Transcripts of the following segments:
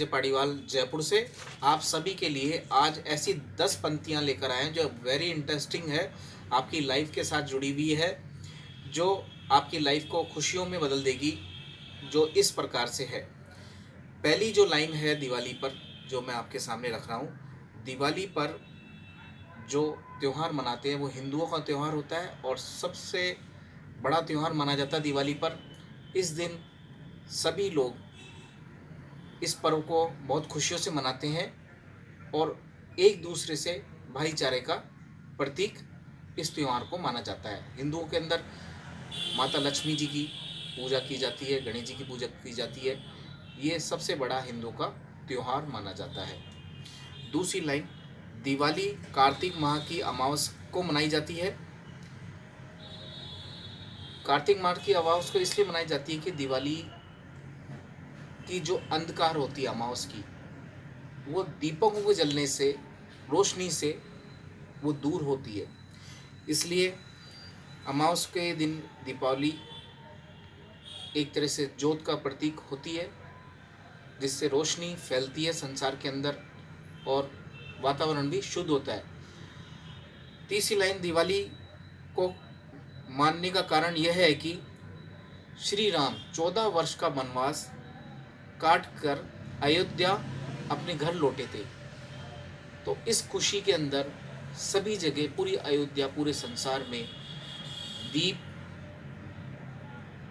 जे पाड़ीवाल जयपुर से आप सभी के लिए आज ऐसी 10 पंक्तियाँ लेकर आए हैं जो वेरी इंटरेस्टिंग है, आपकी लाइफ के साथ जुड़ी हुई है, जो आपकी लाइफ को खुशियों में बदल देगी। जो इस प्रकार से है। पहली जो लाइन है दिवाली पर, जो मैं आपके सामने रख रहा हूँ, दिवाली पर जो त्यौहार मनाते हैं वो हिंदुओं का त्यौहार होता है और सबसे बड़ा त्यौहार माना जाता है दिवाली पर। इस दिन सभी लोग इस पर्व को बहुत खुशियों से मनाते हैं और एक दूसरे से भाईचारे का प्रतीक इस त्यौहार को माना जाता है। हिंदुओं के अंदर माता लक्ष्मी जी की पूजा की जाती है, गणेश जी की पूजा की जाती है। ये सबसे बड़ा हिंदुओं का त्यौहार माना जाता है। दूसरी लाइन, दिवाली कार्तिक माह की अमावस को मनाई जाती है। कार्तिक माह की अमावस को इसलिए मनाई जाती है कि दिवाली की जो अंधकार होती है अमावस की, वो दीपकों के जलने से, रोशनी से वो दूर होती है। इसलिए अमावस के दिन दीपावली एक तरह से ज्योत का प्रतीक होती है, जिससे रोशनी फैलती है संसार के अंदर और वातावरण भी शुद्ध होता है। तीसरी लाइन, दिवाली को मानने का कारण यह है कि श्री राम 14 वर्ष का वनवास काट कर अयोध्या अपने घर लौटे थे। तो इस खुशी के अंदर सभी जगह, पूरी अयोध्या, पूरे संसार में दीप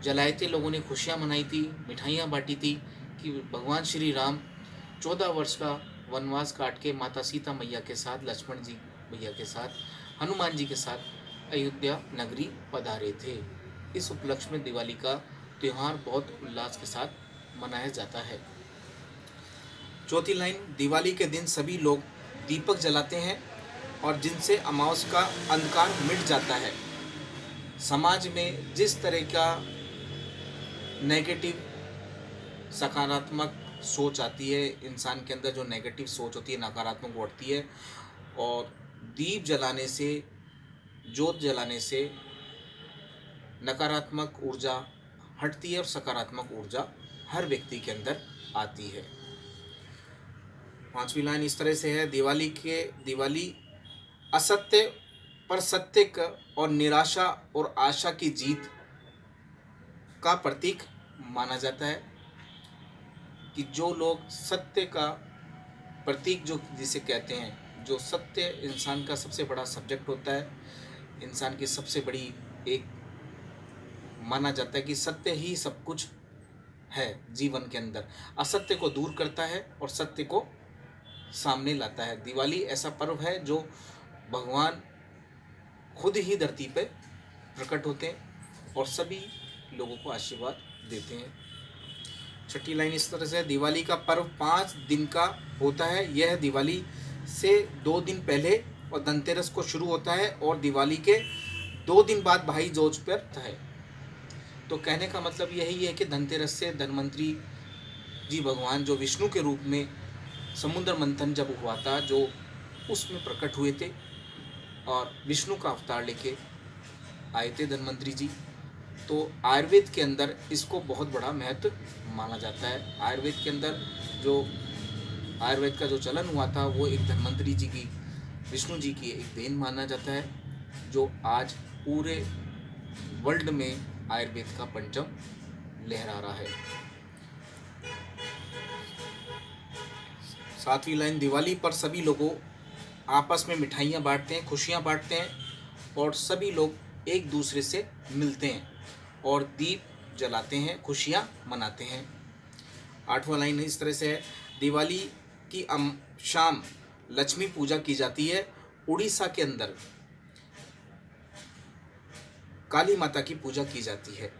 जलाए थे, लोगों ने खुशियाँ मनाई थी, मिठाइयाँ बांटी थी कि भगवान श्री राम 14 वर्ष का वनवास काट के माता सीता मैया के साथ, लक्ष्मण जी मैया के साथ, हनुमान जी के साथ अयोध्या नगरी पधारे थे। इस उपलक्ष्य में दिवाली का त्यौहार बहुत उल्लास के साथ मनाया जाता है। चौथी लाइन, दिवाली के दिन सभी लोग दीपक जलाते हैं और जिनसे अमावस का अंधकार मिट जाता है। समाज में जिस तरह का नेगेटिव, सकारात्मक सोच आती है, इंसान के अंदर जो नेगेटिव सोच होती है, नकारात्मक बढ़ती है, और दीप जलाने से, जोत जलाने से नकारात्मक ऊर्जा हटती है और सकारात्मक ऊर्जा हर व्यक्ति के अंदर आती है। पांचवी लाइन इस तरह से है, दिवाली असत्य पर सत्य और निराशा और आशा की जीत का प्रतीक माना जाता है। कि जो लोग सत्य का प्रतीक, जो जिसे कहते हैं, जो सत्य इंसान का सबसे बड़ा सब्जेक्ट होता है, इंसान की सबसे बड़ी एक माना जाता है कि सत्य ही सब कुछ है जीवन के अंदर, असत्य को दूर करता है और सत्य को सामने लाता है। दिवाली ऐसा पर्व है जो भगवान खुद ही धरती पे प्रकट होते हैं और सभी लोगों को आशीर्वाद देते हैं। छठी लाइन इस तरह से, दिवाली का पर्व 5 दिन का होता है। यह दिवाली से 2 दिन पहले और धनतेरस को शुरू होता है और दिवाली के 2 दिन बाद भाई दूज पर है। तो कहने का मतलब यही है कि धनतेरस से धन्वंतरी जी भगवान, जो विष्णु के रूप में समुद्र मंथन जब हुआ था, जो उसमें प्रकट हुए थे और विष्णु का अवतार लेके आए थे धन्वंतरी जी। तो आयुर्वेद के अंदर इसको बहुत बड़ा महत्व माना जाता है। आयुर्वेद के अंदर जो आयुर्वेद का जो चलन हुआ था, वो एक धन्वंतरी जी की, विष्णु जी की एक देन माना जाता है, जो आज पूरे वर्ल्ड में आयुर्वेद का परचम लहरा रहा है। 7वीं लाइन, दिवाली पर सभी लोगों आपस में मिठाइयाँ बांटते हैं, खुशियाँ बांटते हैं और सभी लोग एक दूसरे से मिलते हैं और दीप जलाते हैं, खुशियाँ मनाते हैं। 8वां लाइन इस तरह से है, दिवाली की शाम लक्ष्मी पूजा की जाती है। उड़ीसा के अंदर काली माता की पूजा की जाती है।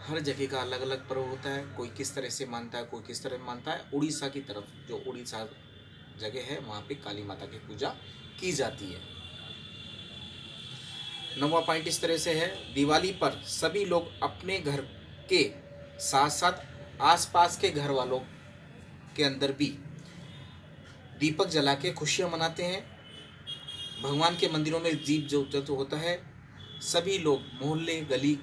हर जगह का अलग अलग पर्व होता है, कोई किस तरह से मानता है, कोई किस तरह मानता है। उड़ीसा की तरफ, जो उड़ीसा जगह है, वहाँ पे काली माता की पूजा की जाती है। 9वां पॉइंट इस तरह से है, दिवाली पर सभी लोग अपने घर के साथ साथ आसपास के घर वालों के अंदर भी दीपक जला के खुशियाँ मनाते हैं। भगवान के मंदिरों में दीप जो होता है, सभी लोग मोहल्ले, गली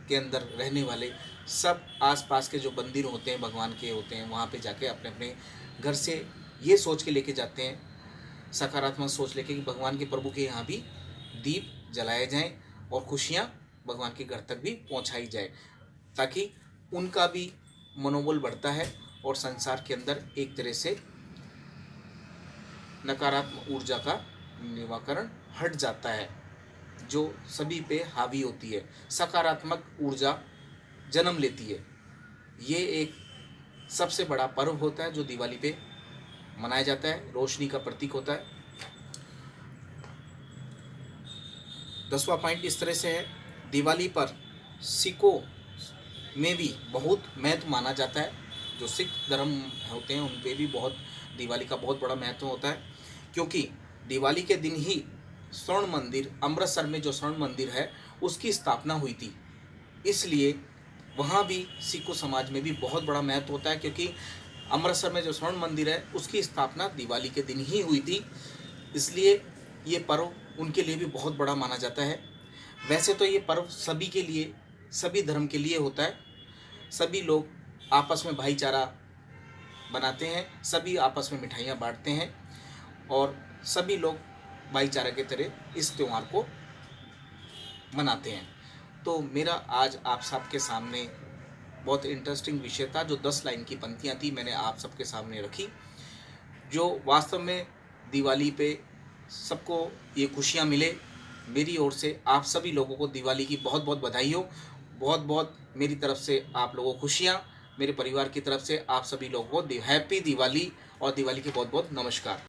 के अंदर रहने वाले सब आसपास के जो मंदिर होते हैं भगवान के होते हैं, वहाँ पे जाके अपने अपने घर से ये सोच के लेके जाते हैं, सकारात्मक सोच लेके कि भगवान के प्रभु के यहाँ भी दीप जलाए जाएं और खुशियाँ भगवान के घर तक भी पहुँचाई जाए, ताकि उनका भी मनोबल बढ़ता है और संसार के अंदर एक तरह से नकारात्मक ऊर्जा का निवारण हट जाता है जो सभी पे हावी होती है, सकारात्मक ऊर्जा जन्म लेती है। ये एक सबसे बड़ा पर्व होता है जो दिवाली पे मनाया जाता है, रोशनी का प्रतीक होता है। 10वां पॉइंट इस तरह से है, दिवाली पर सिखों में भी बहुत महत्व माना जाता है। जो सिख धर्म होते हैं उन पे भी बहुत दिवाली का बहुत बड़ा महत्व होता है, क्योंकि दिवाली के दिन ही स्वर्ण मंदिर अमृतसर में जो स्वर्ण मंदिर है उसकी स्थापना हुई थी। इसलिए वहाँ भी सिखों समाज में भी बहुत बड़ा महत्व होता है, क्योंकि अमृतसर में जो स्वर्ण मंदिर है उसकी स्थापना दिवाली के दिन ही हुई थी। इसलिए ये पर्व उनके लिए भी बहुत बड़ा माना जाता है। वैसे तो ये पर्व सभी के लिए, सभी धर्म के लिए होता है। सभी लोग आपस में भाईचारा बनाते हैं, सभी आपस में मिठाइयाँ बांटते हैं और सभी लोग भाईचारा के तरह इस त्यौहार को मनाते हैं। तो मेरा आज आप सबके सामने बहुत इंटरेस्टिंग विषय था, जो 10 लाइन की पंक्तियाँ थी मैंने आप सबके सामने रखी, जो वास्तव में दिवाली पे सबको ये खुशियाँ मिले। मेरी ओर से आप सभी लोगों को दिवाली की बहुत बहुत बधाई हो। बहुत बहुत मेरी तरफ से आप लोगों को खुशियाँ, मेरे परिवार की तरफ से आप सभी लोगों को हैप्पी दिवाली और दिवाली के बहुत बहुत नमस्कार।